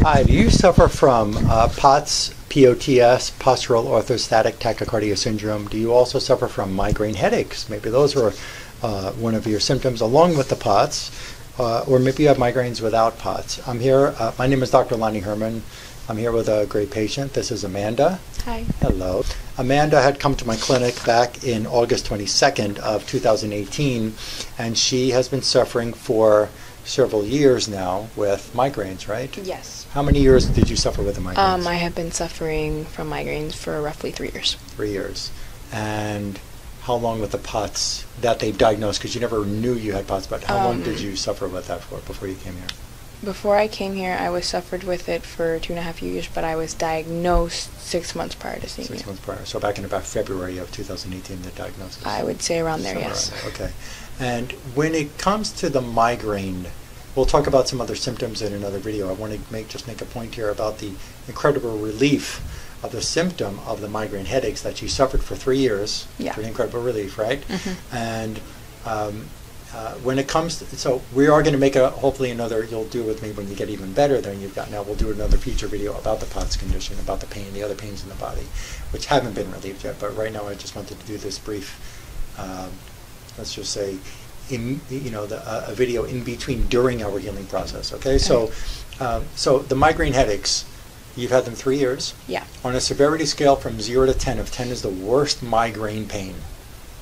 Hi, do you suffer from POTS, POTS, postural orthostatic tachycardia syndrome? Do you also suffer from migraine headaches? Maybe those are one of your symptoms along with the POTS, or maybe you have migraines without POTS. I'm here, my name is Dr. Lonnie Herman. I'm here with a great patient. This is Amanda. Hi. Hello. Amanda had come to my clinic back in August 22nd of 2018, and she has been suffering for several years now with migraines, right? Yes. How many years did you suffer with the migraines? I have been suffering from migraines for roughly 3 years. 3 years. And how long with the POTS that they've diagnosed? Because you never knew you had POTS, but how long did you suffer with that for before you came here? Before I came here, I was suffered with it for 2.5 years, but I was diagnosed 6 months prior to seeing you. 6 months prior. So back in about February of 2018, the diagnosis. I would say around there, yes. Around there. Okay. And when it comes to the migraine, we'll talk about some other symptoms in another video. I want to just make a point here about the incredible relief of the symptom of the migraine headaches that you suffered for 3 years. Yeah. Pretty incredible relief, right? Mm-hmm. And when it comes to, so we are going to make hopefully another, you'll do with me when you get even better than you've got now. We'll do another future video about the POTS condition, about the pain, the other pains in the body, which haven't been relieved yet. But right now I just wanted to do this brief, let's just say, a video in between during our healing process. Okay, so so the migraine headaches, you've had them 3 years. Yeah. On a severity scale from 0 to 10, if 10 is the worst migraine pain,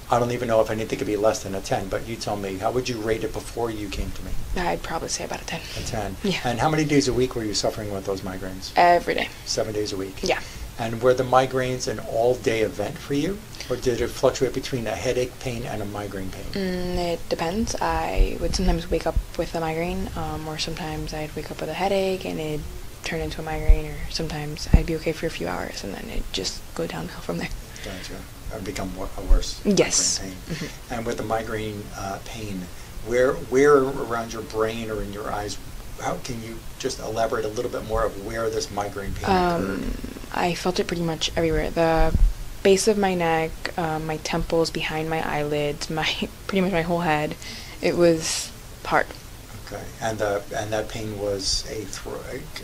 I don't even know if anything could be less than a 10, but you tell me, how would you rate it before you came to me? I'd probably say about a 10. A 10. Yeah. And how many days a week were you suffering with those migraines? Every day. 7 days a week. Yeah. And were the migraines an all-day event for you? Or did it fluctuate between a headache pain and a migraine pain? It depends. I would sometimes wake up with a migraine, or sometimes I'd wake up with a headache and it'd turn into a migraine, or sometimes I'd be okay for a few hours and then it'd just go downhill from there. Gotcha. Or become a worse Yes. migraine pain. Mm-hmm. And with the migraine pain, where around your brain or in your eyes, how can you just elaborate a little bit more of where this migraine pain occurred? I felt it pretty much everywhere. The base of my neck, my temples, behind my eyelids, pretty much my whole head. It was hard. Okay, and that pain was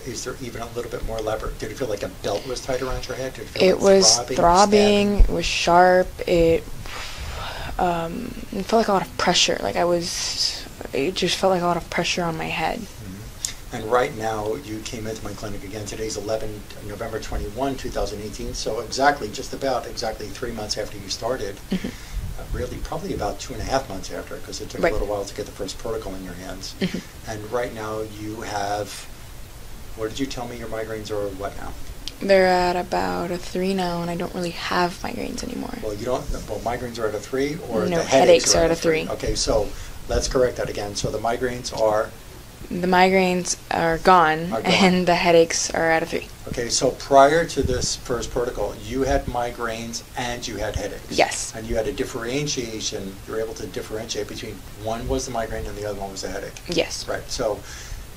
is there even a little bit more elaborate? Did it feel like a belt was tied around your head? Did it feel It like was throbbing. It was sharp. It felt like a lot of pressure. It just felt like a lot of pressure on my head. Mm-hmm. And right now, you came into my clinic again. Today's November 21, 2018. So just about exactly 3 months after you started. Mm-hmm. Really, probably about 2.5 months after, because it took Right. a little while to get the first protocol in your hands. Mm-hmm. And right now, you have, what did you tell me your migraines are what now? They're at about a 3 now, and I don't really have migraines anymore. Well, migraines are at a 3, or No, the headaches are at a 3. Okay, so let's correct that again. So the migraines are? The migraines are gone, and the headaches are at a 3. Okay, so prior to this first protocol, you had migraines and you had headaches. Yes. And you had a differentiation, you were able to differentiate between one was the migraine and the other one was the headache. Yes. Right, so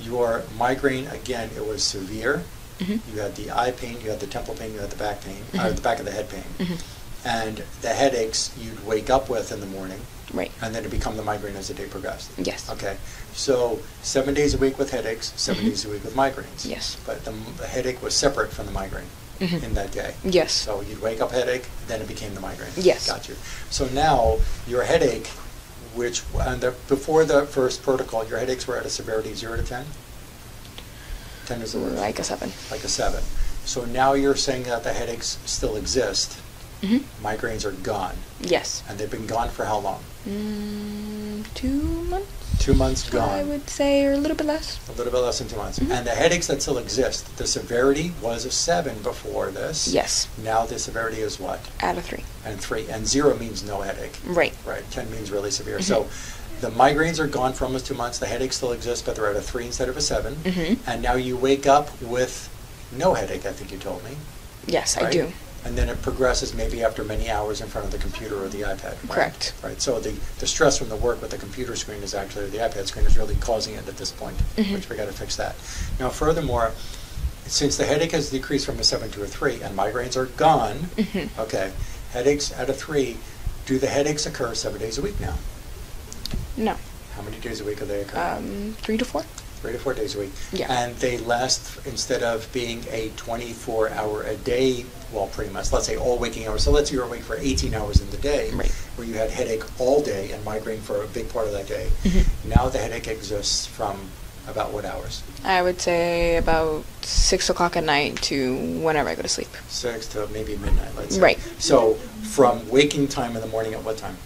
your migraine, again, it was severe. Mm-hmm. You had the eye pain, you had the temple pain, you had the back pain, Mm-hmm. the back of the head pain. Mm-hmm. And the headaches you'd wake up with in the morning. Right. And then it become the migraine as the day progressed. Yes. Okay. So 7 days a week with headaches, 7 Mm-hmm. days a week with migraines. Yes. But the headache was separate from the migraine Mm-hmm. in that day. Yes. So you'd wake up headache, then it became the migraine. Yes. Got you. So now your headache, before the first protocol, your headaches were at a severity 0 to 10? 10 is the worst. Like a 7. Like a 7. So now you're saying that the headaches still exist. Mm-hmm. Migraines are gone. Yes. And they've been gone for how long? 2 months? 2 months gone. I would say, or a little bit less. A little bit less than 2 months. Mm-hmm. And the headaches that still exist, the severity was a 7 before this. Yes. Now the severity is what? At a 3. And 3. And 0 means no headache. Right. Right. 10 means really severe. Mm-hmm. So the migraines are gone for almost 2 months. The headaches still exist, but they're at a 3 instead of a 7. Mm-hmm. And now you wake up with no headache, I think you told me. Yes, right? I do. And then it progresses maybe after many hours in front of the computer or the iPad. Right? Correct. Right. So the stress from the work with the computer screen is actually, or the iPad screen is really causing it at this point, Mm-hmm. which we got to fix that. Now, furthermore, since the headache has decreased from a 7 to a 3 and migraines are gone, Mm-hmm. okay, headaches at a 3, do the headaches occur 7 days a week now? No. How many days a week are they occurring? 3 to 4. 3 3 to 4 days a week. Yeah. And they last, instead of being a 24-hour-a-day, well, pretty much, let's say all waking hours. So let's say you're awake for 18 hours in the day, Right. where you had headache all day and migraine for a big part of that day. Mm-hmm. Now the headache exists from about what hours? I would say about 6 o'clock at night to whenever I go to sleep. 6 to maybe midnight, let's say. Right. So from waking time in the morning at what time?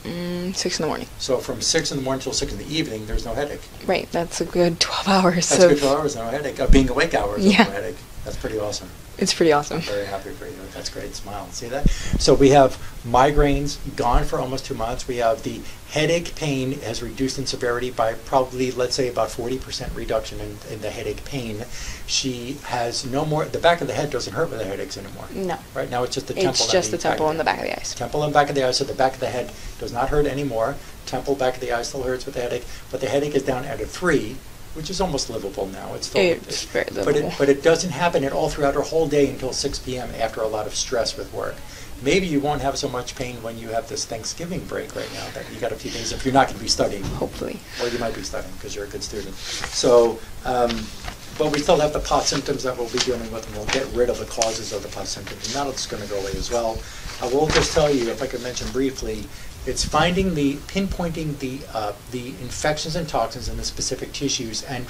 6 in the morning. So from 6 in the morning till 6 in the evening, there's no headache. Right, that's a good 12 hours. That's good 12 hours, no headache. Being awake hours, Yeah. no headache. That's pretty awesome. It's pretty awesome. I'm very happy for you. That's great. Smile. See that? So we have migraines gone for almost 2 months. We have the headache pain has reduced in severity by probably, let's say, about 40% reduction in the headache pain. She has no more, the back of the head doesn't hurt with the headaches anymore. No. Right now it's just the temple. It's just the temple and the back of the eyes. Temple and back of the eyes, so the back of the head does not hurt anymore. Temple, back of the eye still hurts with the headache, but the headache is down at a 3, which is almost livable now. It's still, It's very livable. but it doesn't happen at all throughout her whole day until 6 p.m. after a lot of stress with work. Maybe you won't have so much pain when you have this Thanksgiving break right now, that you got a few days if you're not going to be studying. Hopefully. Or you might be studying because you're a good student. So, but we still have the POTS symptoms that we'll be dealing with, and we'll get rid of the causes of the POTS symptoms. And that's going to go away as well. I will just tell you, if I could mention briefly, it's pinpointing the infections and toxins in the specific tissues and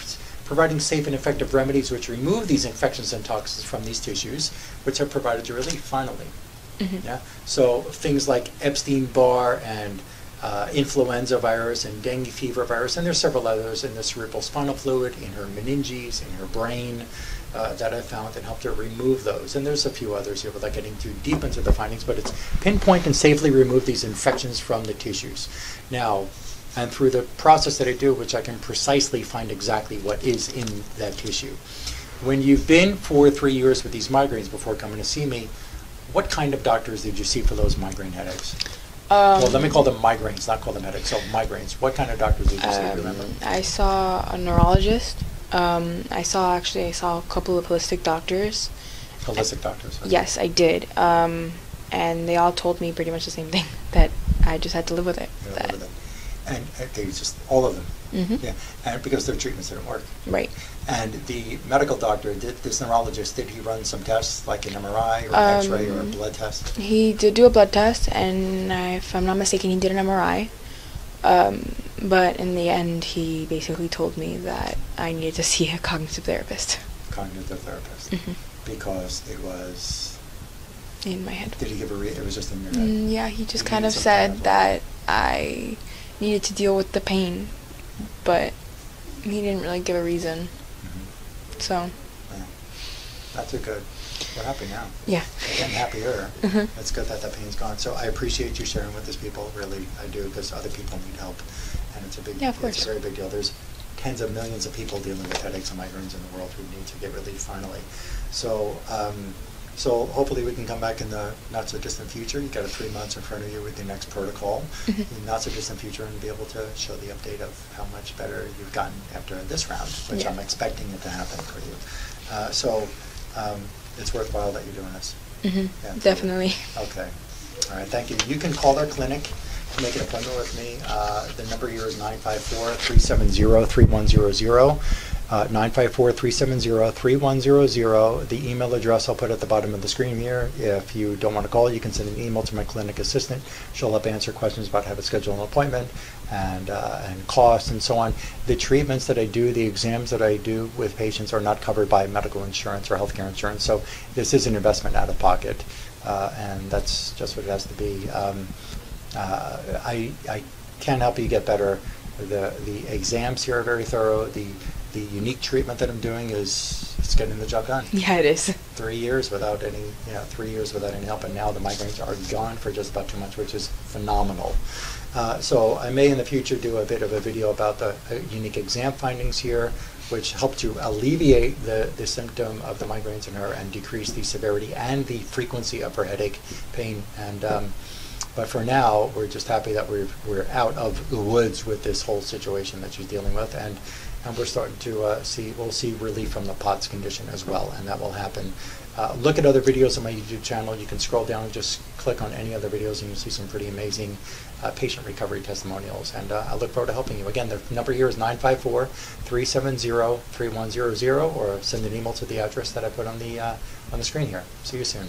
providing safe and effective remedies which remove these infections and toxins from these tissues, which have provided you relief finally. Mm-hmm. Yeah. So things like Epstein-Barr and influenza virus and dengue fever virus, and there's several others in the cerebral spinal fluid, in her meninges, in her brain, that I found that helped her remove those. And there's a few others here without getting too deep into the findings, but it's pinpoint and safely remove these infections from the tissues. Now, and through the process that I do, which I can precisely find exactly what is in that tissue. When you've been for 3 years with these migraines before coming to see me, what kind of doctors did you see for those migraine headaches? Well, let me call them migraines, not call them headaches. So migraines. What kind of doctors did you see? Remember? I saw a neurologist. I saw a couple of holistic doctors. Holistic doctors. Okay. Yes, I did. And they all told me pretty much the same thing, that I just had to live with it. You live with it. And they just, all of them. Mm-hmm. Yeah. And because their treatments didn't work. Right. And the medical doctor, this neurologist, did he run some tests, like an MRI or an X-ray or a blood test? He did do a blood test, and if I'm not mistaken, he did an MRI. But in the end, he basically told me that I needed to see a cognitive therapist. Cognitive therapist. Mm-hmm. Because it was... In my head. Did he give it was just in your head? Yeah, he just You kind needed of some said kind of that I needed to deal with the pain, but he didn't really give a reason. Mm-hmm. So. Yeah. Not too good. We're happy now. Yeah. We're getting happier. Mm-hmm. It's good that pain's gone. So I appreciate you sharing with these people. Really, I do, because other people need help, and it's a big. Yeah, of course. It's a very big deal. There's tens of millions of people dealing with headaches and migraines in the world who need to get relief finally. So. So hopefully we can come back in the not so distant future. You've got 3 months in front of you with the next protocol. Mm-hmm. In the not so distant future, and be able to show the update of how much better you've gotten after this round, which Yeah. I'm expecting it to happen for you. So it's worthwhile that you're doing this. Mm-hmm. Yeah, Definitely. Okay. All right. Thank you. You can call our clinic to make an appointment with me. The number here is 954-370-3100. 954-370-3100. The email address I'll put at the bottom of the screen here. If you don't want to call, you can send an email to my clinic assistant. She'll help answer questions about how to schedule an appointment and cost and so on. The treatments that I do, the exams that I do with patients are not covered by medical insurance or healthcare insurance, so this is an investment out of pocket, and that's just what it has to be. I can help you get better. The exams here are very thorough. The unique treatment that I'm doing is it's getting the job done. Yeah, it is. 3 years without any, 3 years without any help, and now the migraines are gone for just about 2 months, which is phenomenal. So I may in the future do a bit of a video about the unique exam findings here, which help to alleviate the symptom of the migraines in her and decrease the severity and the frequency of her headache pain. And but for now, we're just happy that we're out of the woods with this whole situation that she's dealing with, and and we're starting to we'll see relief from the POTS condition as well, and that will happen. Look at other videos on my YouTube channel. You can scroll down and just click on any other videos, and you'll see some pretty amazing patient recovery testimonials. And I look forward to helping you. Again, the number here is 954-370-3100, or send an email to the address that I put on the screen here. See you soon.